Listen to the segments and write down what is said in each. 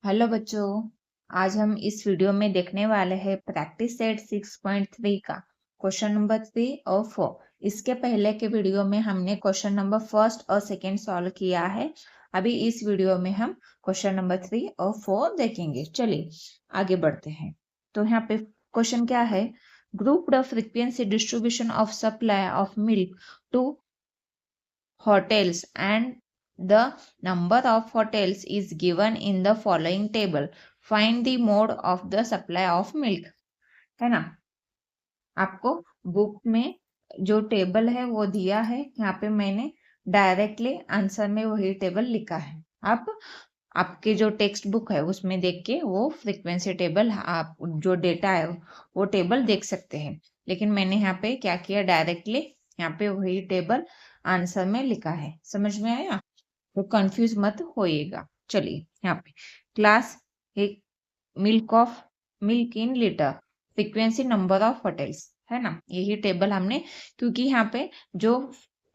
Hello बच्चों, आज हम इस वीडियो में देखने वाले हैं प्रैक्टिस सेट 6.3 का क्वेश्चन नंबर 3 और 4। इसके पहले के वीडियो में हमने क्वेश्चन नंबर फर्स्ट और सेकंड सॉल्व किया है। अभी इस वीडियो में हम क्वेश्चन नंबर 3 और 4 देखेंगे। चलिए आगे बढ़ते हैं। तो यहाँ पे क्वेश्चन क्या है, group the frequency distribution of supply of milk to hotels and the number of hotels is given in the following table. Find the mode of the supply of milk. है ना, आपको बुक में जो table है वो दिया है। यहाँ पे मैंने डायरेक्टली आंसर में वही टेबल लिखा है। आप आपके जो टेक्स्ट बुक है उसमें देख के वो फ्रीक्वेंसी टेबल, आप जो डेटा है वो टेबल देख सकते हैं। लेकिन मैंने यहाँ पे क्या किया, डायरेक्टली यहाँ पे वही टेबल आंसर में लिखा है। समझ में आया? तो कंफ्यूज मत होइएगा। चलिए यहाँ पे क्लास एक, milk in litre, frequency, number of hotels, है ना। यही टेबल हमने, क्योंकि यहाँ पे जो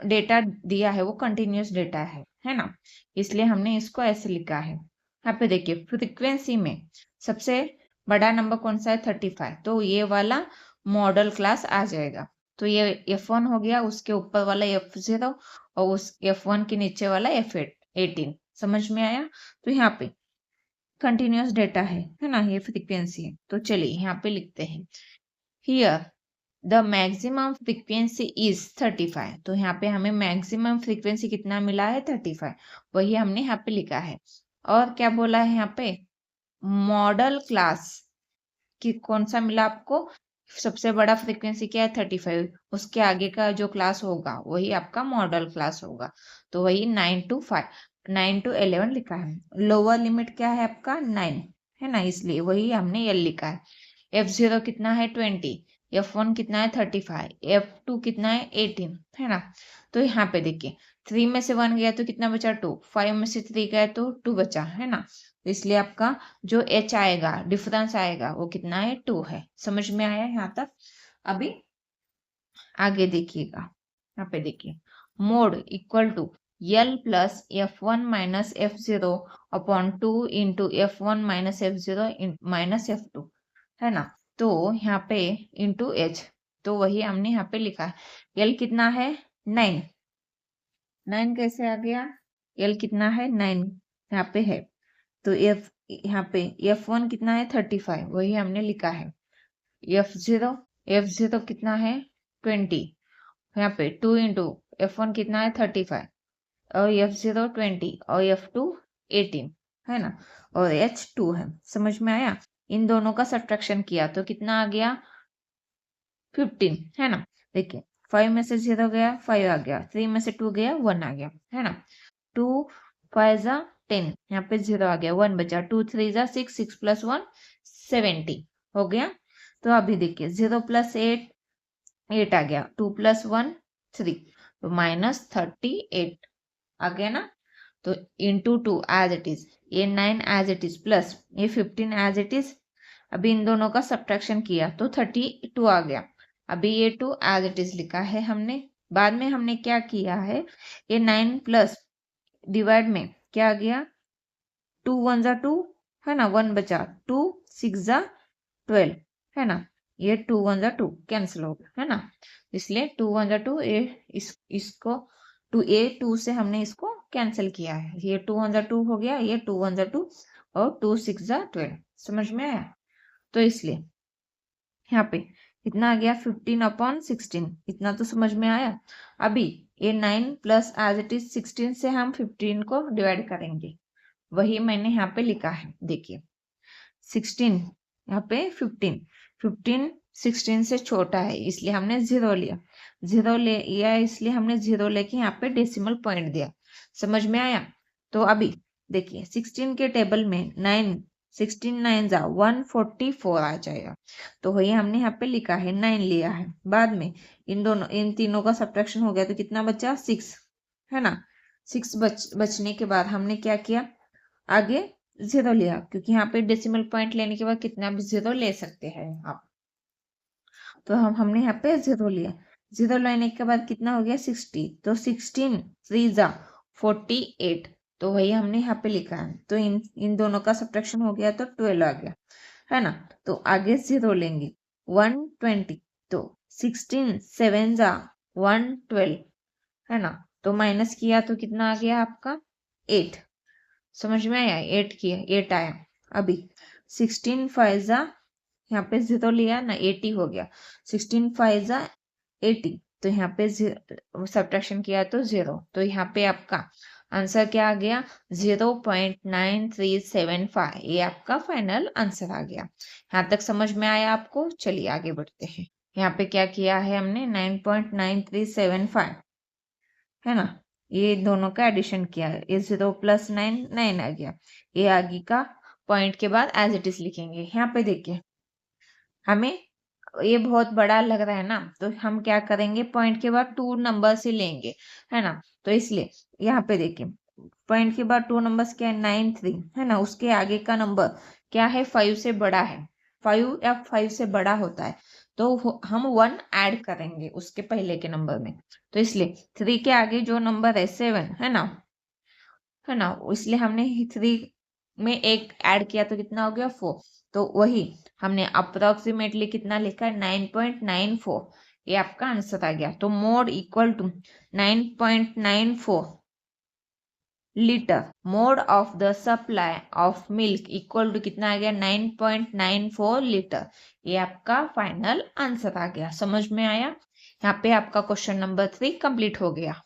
डेटा दिया है वो कंटिन्यूस डेटा है ना, इसलिए हमने इसको ऐसे लिखा है। यहाँ पे देखिए फ्रीक्वेंसी में सबसे बड़ा नंबर कौन सा है, 35। तो ये वाला मॉडल क्लास आ जाएगा। तो ये F1 हो गया, उसके ऊपर वाला F0 और उस F1 के नीचे वाला F18। समझ में आया? तो यहाँ पे कंटिन्यूस डेटा है ना, ये फ्रीक्वेंसी है। तो चलिए यहाँ पे लिखते हैं, here the maximum frequency is 35। तो यहाँ पे हमें मैक्सिमम फ्रीक्वेंसी कितना मिला है, 35। वही हमने यहाँ पे लिखा है। और क्या बोला है यहाँ पे, मॉडल क्लास कि कौन सा मिला आपको, सबसे बड़ा फ्रीक्वेंसी क्या है, 35। उसके आगे का जो क्लास होगा वही आपका मॉडल क्लास होगा। तो वही 9 to 11 लिखा है। लोअर लिमिट क्या है आपका, 9 है ना, इसलिए वही हमने L लिखा है। F0 कितना है, 20। F1 कितना है, 35। F2 कितना है, 18, है ना। तो यहाँ पे देखिए 3 में से 1 गया तो कितना बचा, 2। 5 में से 3 गया तो 2 बचा, है ना। तो इसलिए आपका जो H आएगा, डिफरेंस आएगा, वो कितना है, 2 है। समझ में आया यहाँ तक? अभी आगे देखिएगा, यहाँ पे देखिए, mode equal to L plus F1 minus F0 upon 2 into F1 minus F0 minus F2, है ना। तो यहाँ पे इंटू H, तो वही हमने यहाँ पे लिखा है। L कितना है, 9। 9 कैसे आ गया, L कितना है, 9 यहाँ पे है। तो यहाँ पे F1 कितना है, 35, वही हमने लिखा है। F0 कितना है, 20। यहाँ पे 2 इंटू F1 कितना है, 35 और F0 20 और F2 18, है ना। और H 2 है। समझ में आया? इन दोनों का सब्ट्रैक्शन किया तो कितना आ गया, 15, है ना। देखिए 5 में से 0 गया, 5 आ गया। 3 में से 2 गया, 1 आ गया, है ना। 2 5 10, यहाँ पे 0 आ गया, 1 बचा। 2 3 6, 6 प्लस 1 70 हो गया। तो अभी देखिए 0 प्लस 8 8 आ गया। 2 प्लस 1 3, तो माइनस 38 आ गया ना। तो इंटू 2 एज इट इज, ये 9 एज इट इज प्लस ये 15 एज इट इज। अभी इन दोनों का सब्ट्रैक्शन किया तो 32 आ गया। अभी ये 2 एज इट इज लिखा है हमने। बाद में हमने क्या किया है, ये 9 प्लस डिवाइड में क्या आ गया, 2 1 2, है ना, 1 बचा। 2 6 12, है ना। ये 2 1 2 कैंसिल हो गया, है ना। इसलिए 2 1 2, ये इसको 2 से हमने इसको कैंसिल किया है। ये 2 1 2 हो गया, ये 2 1 2 और 2 6 12। समझ में आया? तो इसलिए यहाँ पे कितना आ गया, 15/16। इतना तो समझ में आया। अभी ये 9 प्लस एज इट इज 16 से हम 15 को डिवाइड करेंगे। वही मैंने यहाँ पे लिखा है। देखिए 16, यहाँ पे 15 16 से छोटा है, इसलिए हमने 0 लिया। 0 लिया इसलिए हमने 0 लेके यहाँ पे डेसिमल पॉइंट दिया। समझ में आया? तो अभी देखिए 16 के टेबल में 9, 16 9 144 आ जाएगा। तो वही हमने यहाँ पे लिखा है, 9 लिया है। बाद में इन तीनों का सब्ट्रैक्शन हो गया तो कितना बचा, 6, है ना। 6 बचने के बाद हमने क्या किया, आगे 0 लिया, क्योंकि यहाँ पे डेसिमल पॉइंट लेने के बाद कितना भी 0 ले सकते हैं आप। तो हमने यहाँ पे 0 लिया। 0 लेने के बाद कितना हो गया, 60। तो 16 3 48, तो वही हमने यहाँ पे लिखा है। तो इन दोनों का सब्ट्रैक्शन हो गया तो 12 आ गया, है ना। तो आगे 0 लेंगे, 120, तो 16 7 जा 112, है ना। तो माइनस किया तो कितना आ गया आपका 8। समझ में आया, 8 किया 8 आया। अभी 16 5 जा, यहाँ पे 0 लिया ना, 80 हो गया। 16 5 जा 80, तो यहाँ पे सब्ट्रैक्शन किया तो 0, तो यहाँ पे आपका आंसर क्या आ गया 0.9375। ये आपका फाइनल आंसर आ गया। यहाँ तक समझ में आया आपको? चलिए आगे बढ़ते हैं। यहाँ पे क्या किया है हमने 9.9375, है ना। ये दोनों का एडिशन किया है, ये 0 + 9 9 आ गया। ये आगे का पॉइंट के बाद एज इट इज लिखेंगे। यहाँ पे देखिए हमें ये बहुत बड़ा लग रहा है ना, तो हम क्या करेंगे, पॉइंट के बाद 2 नंबर्स ही लेंगे, है ना। तो इसलिए यहाँ पे देखिए पॉइंट के बाद 2 नंबर्स क्या है 9 3, है ना। उसके आगे का नंबर क्या है 5 से बड़ा है, 5 या 5 से बड़ा होता है, तो हम 1 ऐड करेंगे उसके पहले के नंबर में। तो इसलिए 3 के आगे जो नंबर है 7, है ना, है ना, इसलिए हमने 3 में एक ऐड किया तो कितना हो गया 4। तो वही हमने अप्रोक्सीमेटली कितना लिखा है 9.94। ये आपका आंसर आ गया। तो mode equal to 9.94 litre, mode of the supply of milk equal to कितना आ गया 9.94 लीटर। ये आपका फाइनल आंसर आ गया। समझ में आया? यहाँ पे आपका क्वेश्चन नंबर 3 कंप्लीट हो गया।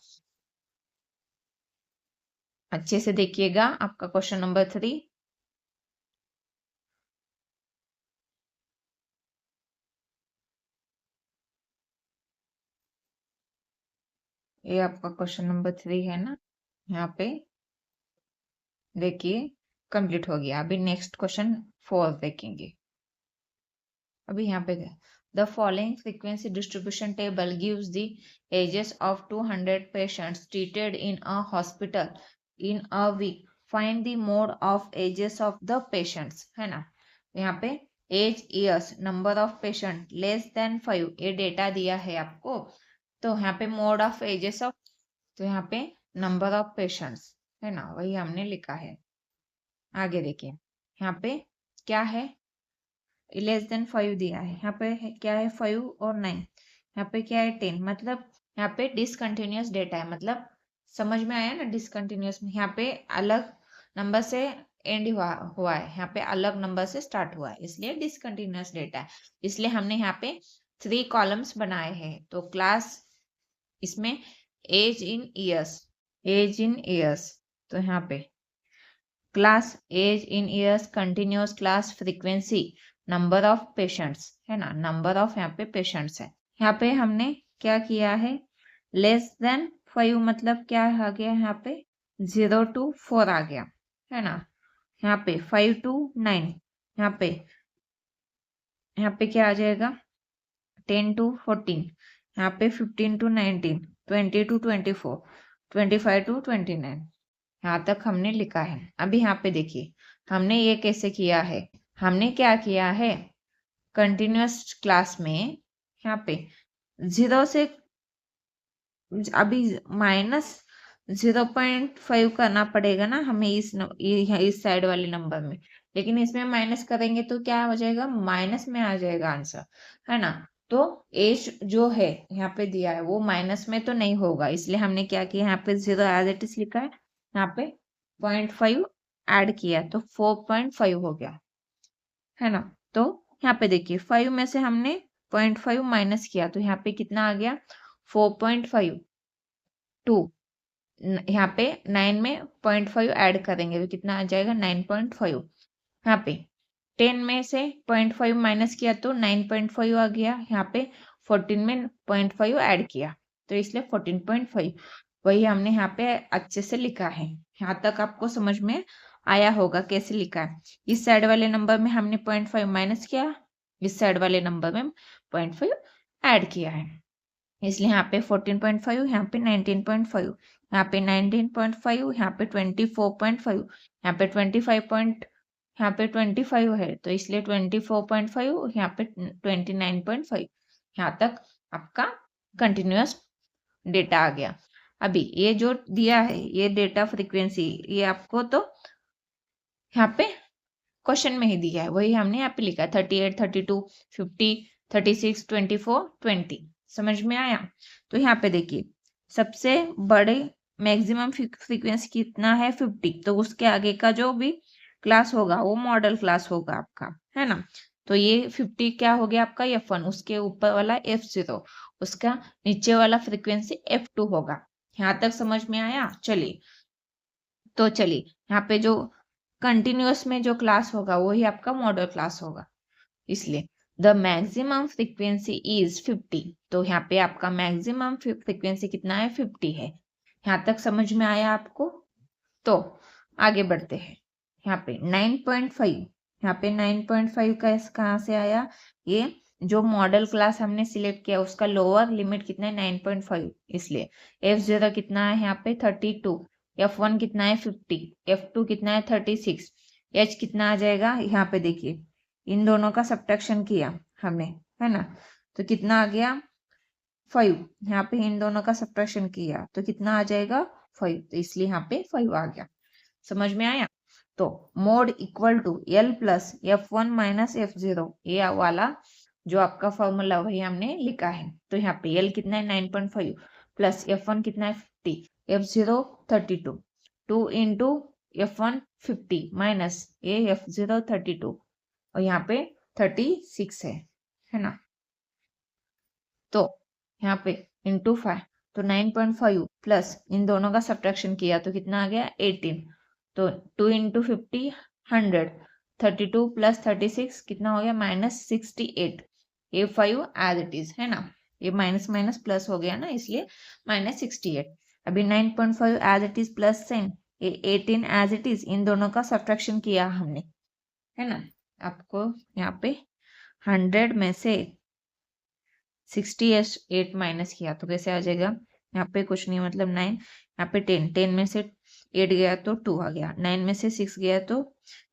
अच्छे से देखिएगा आपका क्वेश्चन नंबर 3। ये आपका क्वेश्चन नंबर 3 है ना, यहाँ पे देखिए कंप्लीट हो गया। अभी नेक्स्ट क्वेश्चन 4 देखेंगे। अभी यहाँ पे the following frequency distribution table gives the ages of 200 patients treated in a hospital in a week. Find the mode of ages of the patients, है ना। यहाँ पे age years, number of patient less than 5, ये data दिया है आपको। तो यहाँ पे मोड ऑफ एजेस ऑफ, तो यहाँ पे नंबर ऑफ पेशेंट्स, है ना, वही हमने लिखा है। आगे देखिए यहाँ पे क्या है, लेस देन 5 दिया है। यहाँ पे क्या है 5 और 9, यहाँ पे क्या है 10, मतलब यहाँ पे डिसकंटिन्यूअस डेटा है। मतलब समझ में आया ना, डिसकंटिन्यूअस में यहाँ पे अलग नंबर से एंड हुआ है, यहाँ पे अलग नंबर से स्टार्ट हुआ है, इसलिए डिसकंटिन्यूअस डेटा है। इसलिए हमने यहाँ पे 3 कॉलम्स बनाए हैं। तो क्लास, इसमें age in years, age in years, तो यहाँ पे class age in years, continuous class frequency, number of patients, है ना, नंबर ऑफ यहाँ पे पेशेंट्स है। यहाँ पे हमने क्या किया है, लेस देन 5 मतलब क्या आ गया, यहाँ पे 0 to 4 आ गया, है ना। यहाँ पे 5 to 9, यहाँ पे क्या आ जाएगा 10 to 14, यहाँ पे 15 to 19, 20 to 24, 25 to 29। यहाँ तक हमने लिखा है। अभी यहाँ पे देखिए हमने ये कैसे किया है, हमने क्या किया है, कंटिन्यूअस क्लास में यहाँ पे 0 से अभी -0.5 करना पड़ेगा ना हमें इस साइड वाले नंबर में, लेकिन इसमें माइनस करेंगे तो क्या हो जाएगा, माइनस में आ जाएगा आंसर, है ना। तो एज जो है यहाँ पे दिया है वो माइनस में तो नहीं होगा, इसलिए हमने क्या किया, यहाँ पे 0 एज इट इज लिखा है, यहाँ पे 0.5 ऐड किया तो 4.5 हो गया, है ना। तो यहाँ पे देखिए 5 में से हमने 0.5 माइनस किया तो यहाँ पे कितना आ गया 4.5 2, यहाँ पे 9 में 0.5 ऐड करेंगे तो कितना आ जाएगा 9.5। यहाँ पे 10 में से 0.5 माइनस किया तो 9.5 आ गया। यहाँ पे 14 में 0.5 ऐड किया तो इसलिए 14.5, वही हमने यहाँ पे अच्छे से लिखा है। यहाँ तक आपको समझ में आया होगा कैसे लिखा है। इस साइड वाले नंबर में हमने 0.5 माइनस किया, इस साइड वाले नंबर में 0.5 ऐड किया है, इसलिए यहाँ पे 14.5, यहाँ पे 19.5, यहाँ पे 19.5, यहाँ पे 24.5, यहाँ पे 25 है तो इसलिए 24.5, यहाँ पे 29.5। यहाँ तक आपका कंटिन्यूअस डेटा आ गया। अभी ये जो दिया है ये डेटा फ्रीक्वेंसी, ये आपको तो यहाँ पे क्वेश्चन में ही दिया है, वही हमने यहाँ पे लिखा है 38, 32, 50, 36, 24, 20। समझ में आया? तो यहाँ पे देखिए सबसे बड़े मैक्सिमम फ्रीक्वेंसी कितना है 50, तो उसके आगे का जो भी क्लास होगा वो मॉडल क्लास होगा आपका, है ना। तो ये 50 क्या हो गया आपका F1, उसके ऊपर वाला F0, उसका नीचे वाला फ्रीक्वेंसी F2 होगा। यहाँ तक समझ में आया? चलिए तो चलिए यहाँ पे जो कंटिन्यूअस में जो क्लास होगा वही आपका मॉडल क्लास होगा, इसलिए द मैक्सिमम फ्रीक्वेंसी इज 50। तो यहाँ पे आपका मैक्सिमम फ्रीक्वेंसी कितना है 50 है। यहाँ तक समझ में आया आपको? तो आगे बढ़ते हैं। यहाँ पे 9.5, यहाँ पे 9.5 का कहाँ से आया? ये जो मॉडल क्लास हमने सिलेक्ट किया उसका लोअर लिमिट कितना है 9.5, इसलिए F0 कितना है यहाँ पे 32, F1 कितना है 50, F2 कितना है 36, H कितना आ जाएगा? यहाँ पे देखिए इन दोनों का सब्ट्रैक्शन किया हमने, है ना, तो कितना आ गया 5। यहाँ पे इन दोनों का सब्ट्रैक्शन किया तो कितना आ जाएगा 5, तो इसलिए यहाँ पे 5 आ गया। समझ में आया? तो mode equal to L plus F1 minus F0, ये वाला जो आपका फॉर्मूला वही हमने लिखा है। तो यहाँ पे L कितना है 9.5 प्लस F1 कितना है 50, F0 32, 2 इंटू F1 50 माइनस ये F0 32 और यहाँ पे 36 है ना। तो यहाँ पे इंटू 5, तो 9.5 प्लस इन दोनों का सब्ट्रैक्शन किया तो कितना आ गया 18, तो 2 इंटू 50 100, 32 प्लस 36 कितना हो गया -68। ये 5 एज इट इज, है ना, ये माइनस माइनस प्लस हो गया ना, इसलिए -68। अभी 9.5 as it is plus sign, ये 18 एज इट इज, इन दोनों का सब्ट्रैक्शन किया हमने, है ना। आपको यहाँ पे 100 में से 68 माइनस किया तो कैसे आ जाएगा? यहाँ पे कुछ नहीं, मतलब 9, यहाँ पे 10, 10 में से 8 गया तो 2 आ गया, 9 में से 6 गया तो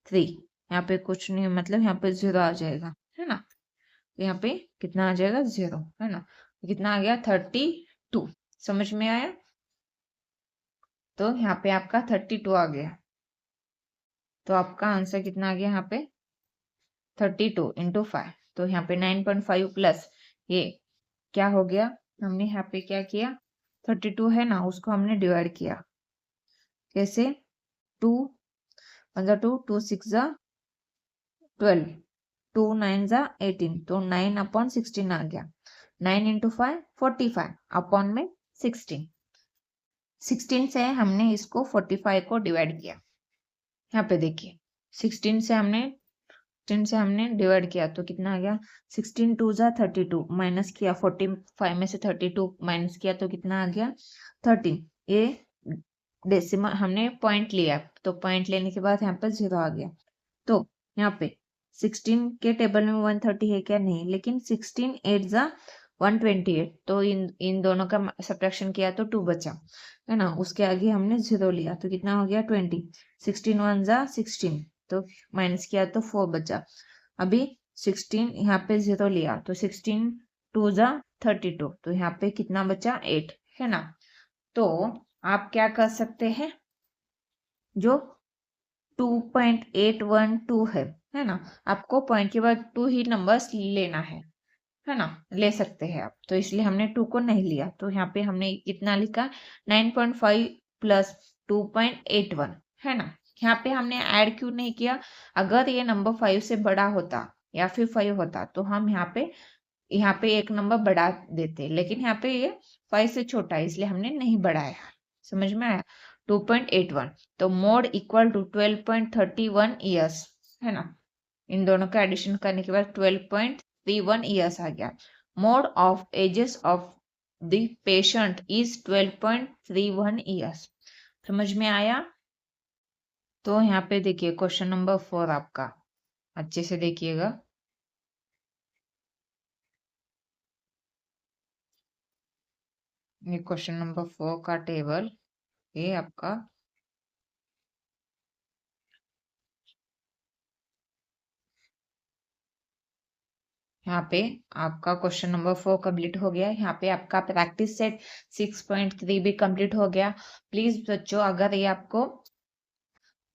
3, यहाँ पे कुछ नहीं, मतलब यहाँ पे 0 आ जाएगा, है ना। तो यहाँ पे कितना आ जाएगा 0, है ना, तो कितना आ गया 32। समझ में आया? तो यहाँ पे आपका 32 आ गया, तो आपका आंसर कितना आ गया यहाँ पे 32 इंटू 5। तो यहाँ पे 9.5 प्लस ये क्या हो गया, हमने यहाँ पे क्या किया 32 है ना, उसको हमने डिवाइड किया कैसे, 2 मतलब 2, 2 6 जा 12, 2 9 जा 18, तो 9/16 आ गया। 9 इंटू 5 45 अपॉन में 16, 16 से हमने इसको 45 को डिवाइड किया। यहाँ पे देखिए 16 से हमने डिवाइड किया तो कितना आ गया 16 2 जा 32, माइनस किया 45 में से 32 माइनस किया तो कितना आ गया 13। ये डेसिमल हमने पॉइंट लिया, तो पॉइंट लेने के बाद यहाँ पर 0 आ गया। तो यहाँ पे 16 के टेबल में 130 है क्या? नहीं, लेकिन 16 8 जा 128, तो इन दोनों का सब्ट्रैक्शन किया तो 2 बचा, है ना। उसके आगे हमने 0 लिया तो कितना हो गया 20, 16 1 जा 16, तो माइनस किया तो 4 बचा। अभी 16 यहाँ पे 0 लिया तो 16 2 जा 32, तो यहाँ पे कितना बचा 8, है ना। तो आप क्या कर सकते हैं, जो 2.812 है ना, आपको पॉइंट के बाद 2 ही नंबर्स लेना है ना, ले सकते हैं आप, तो इसलिए हमने 2 को नहीं लिया। तो यहाँ पे हमने कितना लिखा 9.5 प्लस 2.81, है ना। यहाँ पे हमने ऐड क्यों नहीं किया? अगर ये नंबर 5 से बड़ा होता या फिर 5 होता तो हम यहाँ पे एक नंबर बढ़ा देते, लेकिन यहाँ पे ये 5 से छोटा है इसलिए हमने नहीं बढ़ाया। समझ में आया? 2.81, तो मोड इक्वल टू 12.31 ईयर्स, है ना। इन दोनों का एडिशन करने के बाद 12.31 ईयर्स आ गया। Mode of ages of the patient is 12.31 years. समझ में आया? तो यहाँ पे देखिए क्वेश्चन नंबर 4 आपका, अच्छे से देखिएगा। ये क्वेश्चन नंबर 4 का टेबल, ये आपका यहाँ पे आपका क्वेश्चन नंबर 4 कंप्लीट हो गया। यहाँ पे आपका प्रैक्टिस सेट 6.3 भी कंप्लीट हो गया। प्लीज बच्चों, अगर ये आपको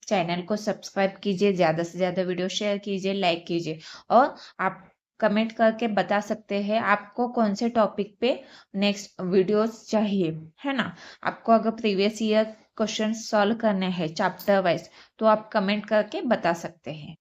चैनल को सब्सक्राइब कीजिए, ज्यादा से ज्यादा वीडियो शेयर कीजिए, लाइक कीजिए, और आप कमेंट करके बता सकते हैं आपको कौन से टॉपिक पे नेक्स्ट वीडियोस चाहिए, है ना। आपको अगर प्रीवियस ईयर क्वेश्चन सॉल्व करने हैं चैप्टर वाइज, तो आप कमेंट करके बता सकते हैं।